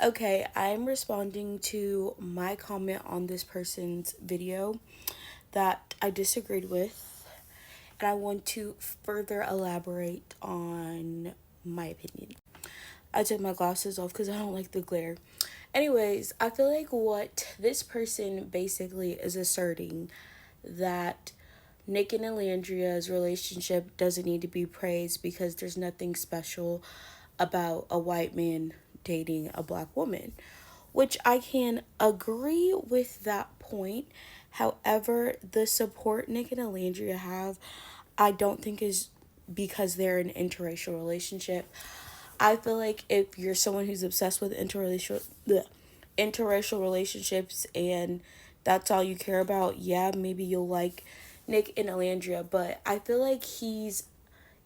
Okay, I'm responding to my comment on this person's video that I disagreed with, and I want to further elaborate on my opinion. I took my glasses off because I don't like the glare. Anyways, I feel like what this person basically is asserting that Nic and Olandria's relationship doesn't need to be praised because there's nothing special about a white man dating a black woman, which I can agree with that point. However, the support Nic and Olandria have, I don't think is because they're in an interracial relationship. I feel like if you're someone who's obsessed with interracial relationships and that's all you care about, yeah, maybe you'll like Nic and Olandria, but I feel like he's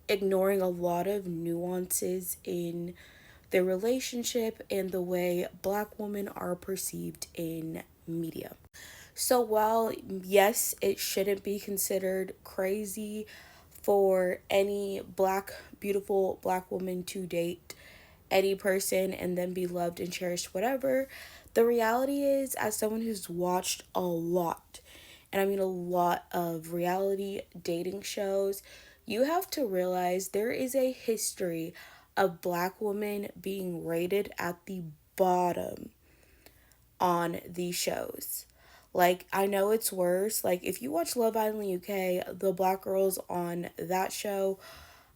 ignoring a lot of nuances in their relationship and the way black women are perceived in media. So while yes, it shouldn't be considered crazy for any beautiful black woman to date any person and then be loved and cherished, whatever, the reality is, as someone who's watched a lot, and I mean a lot of reality dating shows, you have to realize there is a history of black women being rated at the bottom on these shows. Like, I know it's worse. Like, if you watch Love Island UK, the black girls on that show,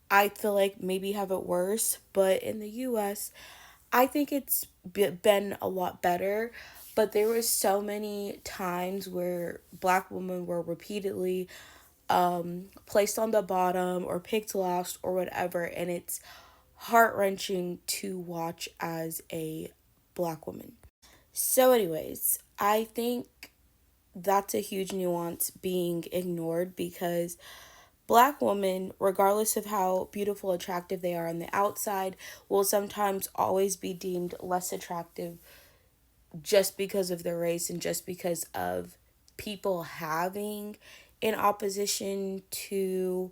I feel like maybe have it worse. But in the US, I think it's been a lot better. But there was so many times where black women were repeatedly placed on the bottom or picked last or whatever. And it's heart-wrenching to watch as a black woman. So, anyways, I think that's a huge nuance being ignored because black women, regardless of how beautiful, attractive they are on the outside, will sometimes always be deemed less attractive just because of their race and just because of people having in opposition to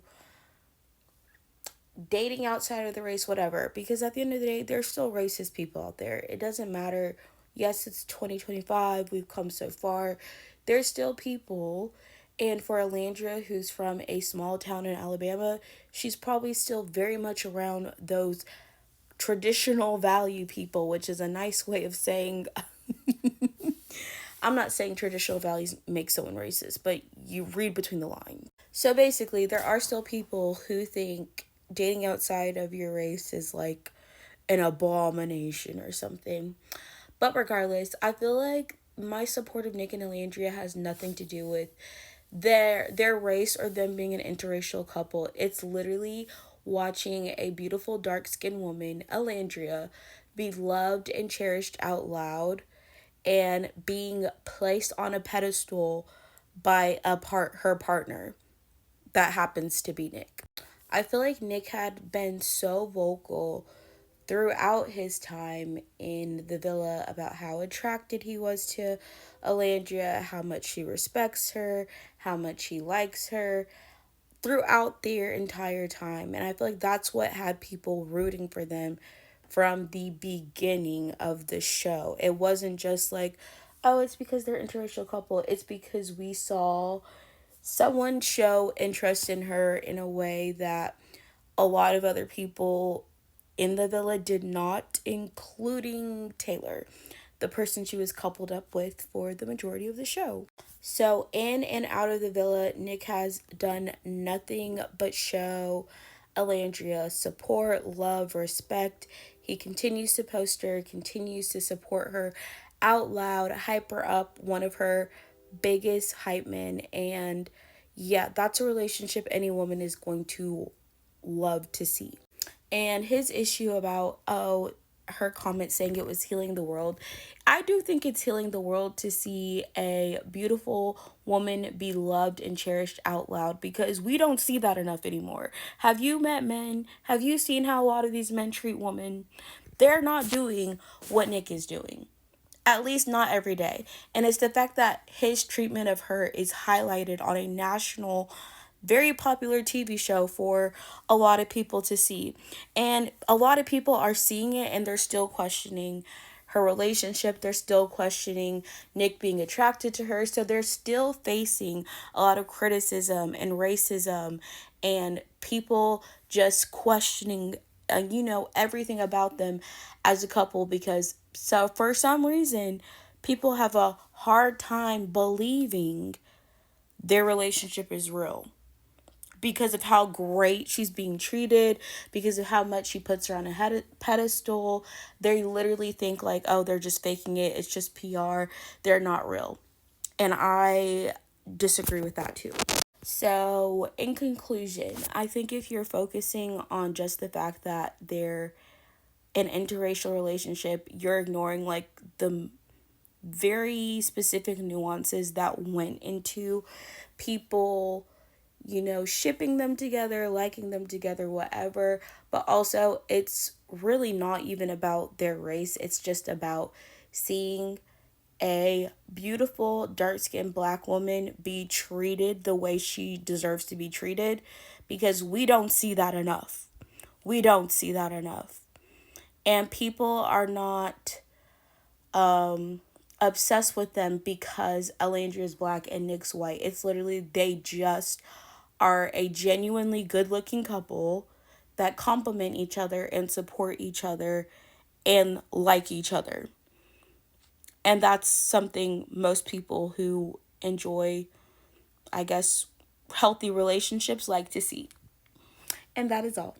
dating outside of the race, whatever. Because at the end of the day, there's still racist people out there. It doesn't matter. Yes, it's 2025. We've come so far. There's still people. And for Alandra, who's from a small town in Alabama, she's probably still very much around those traditional value people, which is a nice way of saying I'm not saying traditional values make someone racist, but you read between the lines. So basically, there are still people who think dating outside of your race is like an abomination or something. But regardless, I feel like my support of Nic and Olandria has nothing to do with their race or them being an interracial couple. It's literally watching a beautiful dark skinned woman, Olandria, be loved and cherished out loud and being placed on a pedestal by her partner that happens to be Nic. I feel like Nic had been so vocal throughout his time in the villa about how attracted he was to Olandria, how much she respects her, how much he likes her throughout their entire time. And I feel like that's what had people rooting for them from the beginning of the show. It wasn't just like, oh, it's because they're an interracial couple. It's because we saw someone show interest in her in a way that a lot of other people in the villa did not, including Taylor, the person she was coupled up with for the majority of the show. So, in and out of the villa, Nic has done nothing but show Olandria support, love, respect. He continues to post her, continues to support her out loud, hype her up, one of her biggest hype men. And yeah, that's a relationship any woman is going to love to see. And his issue about, oh, her comment saying it was healing the world. I do think it's healing the world to see a beautiful woman be loved and cherished out loud because we don't see that enough anymore. Have you met men? Have you seen how a lot of these men treat women? They're not doing what Nic is doing. At least not every day. And it's the fact that his treatment of her is highlighted on a national, very popular TV show for a lot of people to see. And a lot of people are seeing it and they're still questioning her relationship. They're still questioning Nic being attracted to her. So they're still facing a lot of criticism and racism and people just questioning, everything about them as a couple, because so for some reason people have a hard time believing their relationship is real because of how great she's being treated, because of how much she puts her on a pedestal. They literally think like, oh, they're just faking it. It's just PR. They're not real. And I disagree with that too. So, in conclusion, I think if you're focusing on just the fact that they're an interracial relationship, you're ignoring like the very specific nuances that went into people, shipping them together, liking them together, whatever. But also, it's really not even about their race. It's just about seeing a beautiful, dark skinned black woman be treated the way she deserves to be treated, because we don't see that enough. We don't see that enough. And people are not obsessed with them because Olandria is black and Nic's white. It's literally they just are a genuinely good looking couple that complement each other and support each other and like each other. And that's something most people who enjoy, I guess, healthy relationships like to see. And that is all.